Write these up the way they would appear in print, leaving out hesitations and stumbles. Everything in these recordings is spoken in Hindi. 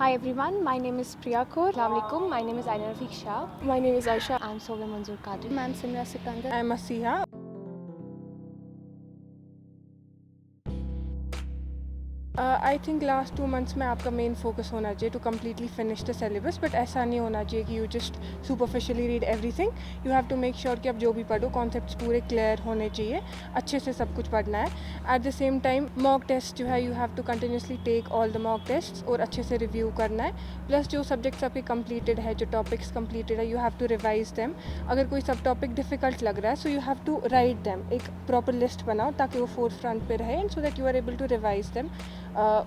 Hi everyone, my name is Priya Kaur. Assalamualaikum. My name is Aina Rafiq Shah. My name is Aisha. I'm Sovya Manzoor Qadri. I'm Simra Sikandar. I'm Asiha. I think last 2 months में आपका मेन फोकस होना चाहिए to completely finish the syllabus, but ऐसा नहीं होना चाहिए कि you just superficially read everything. You have to make sure कि आप जो भी पढ़ो कॉन्सेप्ट्स पूरे क्लियर होने चाहिए, अच्छे से सब कुछ पढ़ना है. At the same time mock test जो है you have to continuously take all the mock test और अच्छे से रिव्यू करना है. प्लस जो सब्जेक्ट्स आपके कंप्लीटेड है, जो टॉपिक्स कंप्लीटेड है, you have to revise them. अगर कोई सब टॉपिक डिफिकल्ट लग रहा है so you have to write them. एक प्रॉपर लिस्ट बनाओ ताकि वो फोर्थ फ्रंट पे रहे, and so that you are able to revise them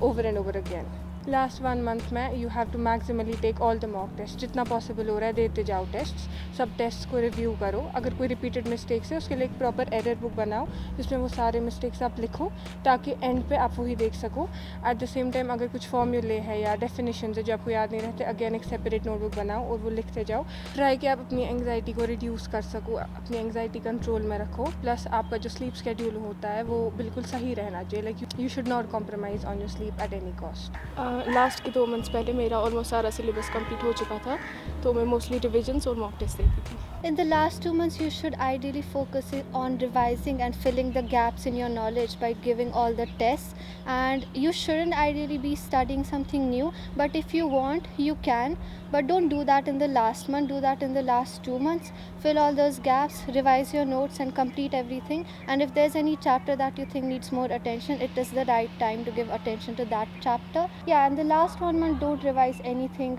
over and over again. Last 1 month में you have to maximally take all the mock test. जितना पॉसिबल हो रहा है देते जाओ टेस्ट. सब टेस्ट को रिव्यू करो. अगर कोई रिपीटेड मिस्टेक्स है उसके लिए एक प्रॉपर एरर बुक बनाओ जिसमें वो सारे मिस्टेक्स आप लिखो ताकि एंड पे आप वही देख सको. एट द सेम टाइम अगर कुछ फॉर्मूले है या डेफिनेशन है जो आपको याद नहीं रहते, अगेन एक सेपरेट नोटबुक बनाओ और वो लिखते जाओ. ट्राई कि आप अपनी एंग्जाइटी को रिड्यूस कर सको, अपनी एंग्जाइटी कंट्रोल में रखो. प्लस आपका जो स्लीप स्केड्यूल होता है वो बिल्कुल सही रहना चाहिए. Like you should not compromise on your sleep at any cost. Last के 2 मंथ्स पहले मेरा ऑलमोस्ट सारा सिलेबस कंप्लीट हो चुका था, तो मैं मोस्टली रिविजन्स और मॉक टेस्ट देती थी. In the last 2 months, you should ideally focus on revising and filling the gaps in your knowledge by giving all the tests. And you shouldn't ideally be studying something new, but if you want, you can. But don't do that in the last month, do that in the last 2 months. Fill all those gaps, revise your notes and complete everything. And if there's any chapter that you think needs more attention, it is the right time to give attention to that chapter. Yeah, and the last 1 month, don't revise anything.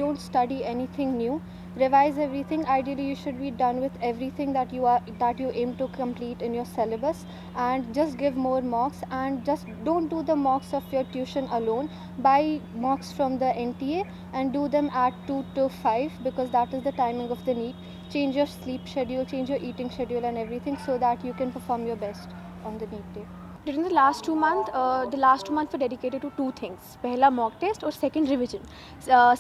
Don't study anything new. Revise everything. Ideally you should be done with everything that you aim to complete in your syllabus, and just give more mocks. And just don't do the mocks of your tuition alone. Buy mocks from the NTA and do them at 2 to 5 because that is the timing of the NEET. Change your sleep schedule, change your eating schedule and everything so that you can perform your best on the NEET day. During the last 2 months were dedicated to 2 things. पहला मॉक टेस्ट और second revision.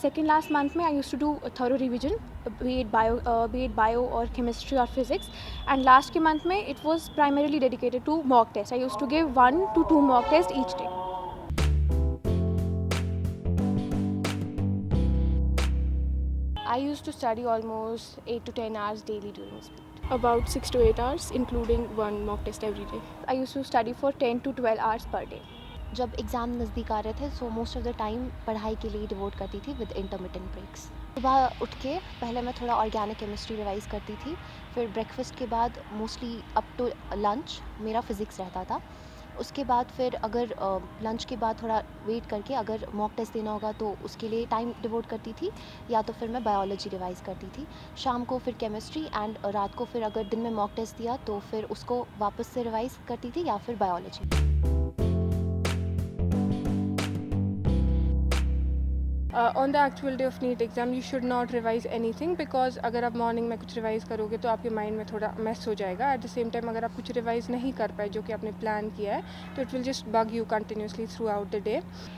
Second last month में I used to do thorough revision, be it bio और केमिस्ट्री और फिजिक्स. एंड लास्ट के मंथ में it was primarily dedicated to mock test. I used to give 1 to 2 mock test each day. I used to study almost 8 to 10 hours daily during this period. About 6 to 8 hours including 1 mock test every day. I used to study for 10 to 12 hours per day. जब एग्ज़ाम नज़दीक आ रहे थे so most of the time पढ़ाई के लिए डिवोट करती थी विद इंटरमिटेंट ब्रेक्स. सुबह उठ के पहले मैं थोड़ा ऑर्गेनिक केमिस्ट्री रिवाइज़ करती थी. फिर ब्रेकफास्ट के बाद मोस्टली अप टू लंच मेरा फ़िज़िक्स रहता था. उसके बाद फिर अगर लंच के बाद थोड़ा वेट करके अगर मॉक टेस्ट देना होगा तो उसके लिए टाइम डिवोट करती थी, या तो फिर मैं बायोलॉजी रिवाइज़ करती थी. शाम को फिर केमिस्ट्री, एंड रात को फिर अगर दिन में मॉक टेस्ट दिया तो फिर उसको वापस से रिवाइज़ करती थी या फिर biology. On the actual day of NEET exam you should not revise anything, because अगर आप मॉर्निंग में कुछ रिवाइज़ करोगे तो आपके माइंड में थोड़ा मेस हो जाएगा. एट द सेम टाइम अगर आप कुछ रिवाइज़ नहीं कर पाए जो कि आपने प्लान किया है तो it will just bug you continuously throughout the day.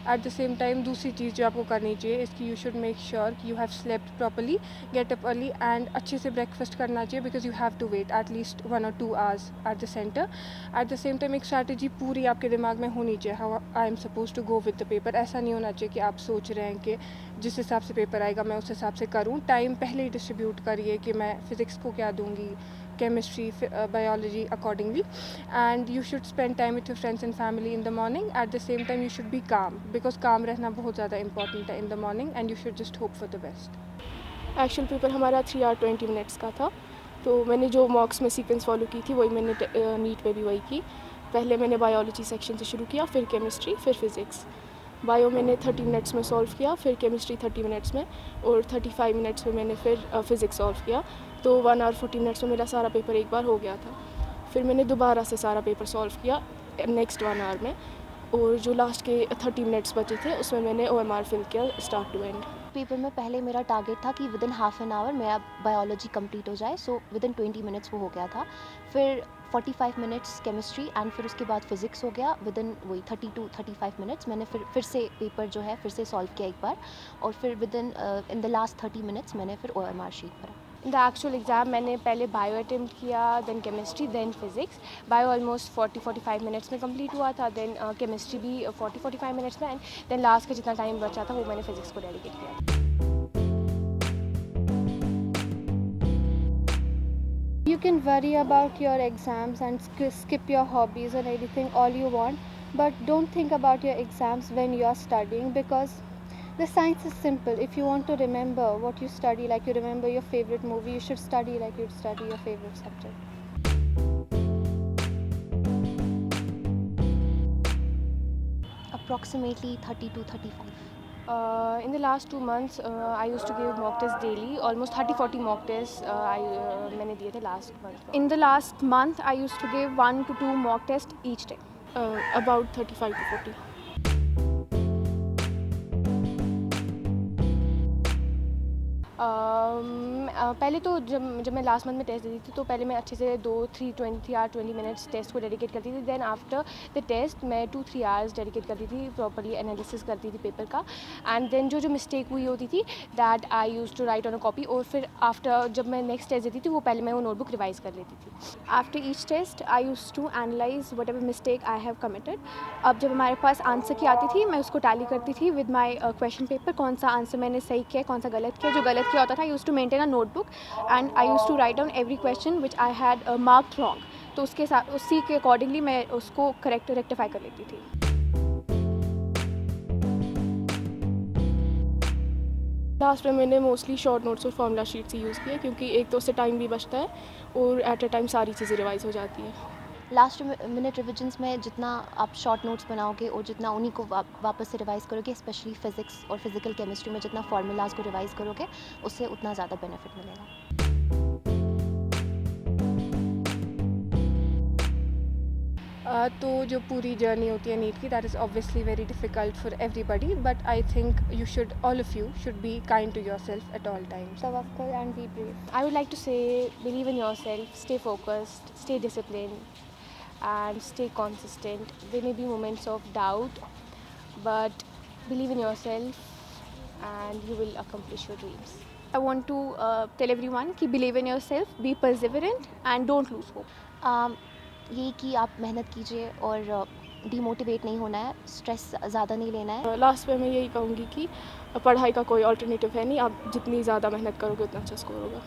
At the same time दूसरी चीज़ जो आपको करनी चाहिए इसकी यू शुड मेक श्योर कि you have slept properly, get up early and अच्छे से ब्रेकफास्ट करना चाहिए because you have to wait at least 1 or 2 hours at the centre. At the same time एक स्ट्रैटेजी पूरी आपके दिमाग में होनी चाहिए, how I am suppose to go with the paper. ऐसा नहीं होना चाहिए कि आप सोच रहे हैं कि जिस हिसाब से पेपर आएगा मैं उस हिसाब से करूं. टाइम पहले ही डिस्ट्रीब्यूट करिए कि मैं फ़िज़िक्स को क्या दूंगी, chemistry, biology accordingly. And you should spend time with your friends and family in the morning. Eight the same time you should B काम बिकॉज काम रहना बहुत ज़्यादा इंपॉर्टेंट है in the morning, and you should just hope for the best. Actual paper हमारा 3 hour 20 minutes का था, तो मैंने जो मॉक्स में सीक्वेंस फॉलो की थी वही मैंने नीट में भी वही की. पहले मैंने बायोलॉजी सेक्शन से शुरू किया, फिर केमिस्ट्री, फिर फिज़िक्स. बायो मैंने 30 मिनट्स में सॉल्व किया, फिर केमिस्ट्री 30 मिनट्स में, और 35 मिनट्स में मैंने फिर फिज़िक्स सॉल्व किया. तो 1 hour 40 मिनट्स में मेरा सारा पेपर एक बार हो गया था. फिर मैंने दोबारा से सारा पेपर सॉल्व किया नेक्स्ट 1 hour में, और जो लास्ट के 30 मिनट्स बचे थे उसमें मैंने OMR फिल किया स्टार्ट टू एंड. पेपर में पहले मेरा टारगेट था कि विदिन हाफ एन आवर मेरा बायोलॉजी कंप्लीट हो जाए, सो विदिन 20 मिनट्स वो हो गया था. फिर 45 मिनट्स केमिस्ट्री, एंड फिर उसके बाद फिज़िक्स हो गया विदिन वही 30 to 35 मिनट्स. मैंने फिर से पेपर जो है फिर से सॉल्व किया एक बार, और फिर within in the last 30 minutes मैंने फिर OMR शीट भरा. द एक्चुअल एग्ज़ाम मैंने पहले बायो अटेम्प्ट किया, then chemistry, then physics. Bio almost 40-45 minutes में कंप्लीट हुआ था, देन केमिस्ट्री भी 40-45 मिनट्स में, एंड देन लास्ट का जितना टाइम बचा था वो मैंने फिज़िक्स को डेडिकेट किया. You can worry about your exams and skip your hobbies or anything all you want, but don't think about your exams when you are studying, because the science is simple. If you want to remember what you study, like you remember your favorite movie, you should study like you'd study your favorite subject. Approximately 30 to 35. In the last 2 months, I used to give mock tests daily. Almost 30-40 mock tests मैंने दिए थे last month. In the last month, I used to give 1 to 2 mock tests each day. About 35 to 40. पहले तो जब मैं लास्ट मंथ में टेस्ट देती थी तो पहले मैं अच्छे से 20 मिनट्स टेस्ट को डेडिकेट करती थी. देन आफ्टर द टेस्ट मैं 2-3 आवर्स डेडिकेट करती थी, प्रॉपर्ली एनालिसिस करती थी पेपर का. एंड देन जो मिस्टेक हुई होती थी that I use to write on a copy, और फिर आफ्टर जब मैं नेक्स्ट टेस्ट देती थी वो पहले मैं वो नोटबुक रिवाइज़ कर लेती थी. After each test, I used to analyze whatever mistake I have committed. अब जब हमारे पास आंसर की आती थी मैं उसको टैली करती थी विद माई क्वेश्चन पेपर, कौन सा आंसर मैंने सही किया, कौन सा गलत किया. जो गलत किया होता था I use to maintain a notebook and I use to write down every question which I had marked wrong. तो उसके साथ उसी के अकॉर्डिंगली मैं उसको रेक्टिफाई कर लेती थी. लास्ट में मैंने मोस्टली शॉर्ट नोट्स और फार्मूला शीट्स ही यूज़ किए, क्योंकि एक तो उससे टाइम भी बचता है और एट अ टाइम सारी चीज़ें रिवाइज हो जाती हैं. लास्ट मिनट रिविजन्स में जितना आप शॉर्ट नोट्स बनाओगे और जितना उन्हीं को वापस से रिवाइज़ करोगे, स्पेशली फिज़िक्स और फिज़िकल केमिस्ट्री में जितना फार्मूलाज को रिवाइज़ करोगे उससे उतना ज़्यादा बेनिफिट मिलेगा. तो जो पूरी जर्नी होती है नीट की, that is obviously very difficult for everybody, but I think you should, all of you should be kind to yourself at all times. Tawakkul and be brave. I would like to say, believe in yourself, stay focused, stay disciplined, and stay consistent. There may be moments of doubt, but believe in yourself and you will accomplish your dreams. I want to tell everyone कि believe in yourself, be perseverant and don't lose hope. ये कि आप मेहनत कीजिए और डीमोटिवेट नहीं होना है, स्ट्रेस ज़्यादा नहीं लेना है. लास्ट में मैं यही कहूँगी कि पढ़ाई का कोई ऑल्टरनेटिव है नहीं. आप जितनी ज़्यादा मेहनत करोगे उतना अच्छा स्कोर होगा.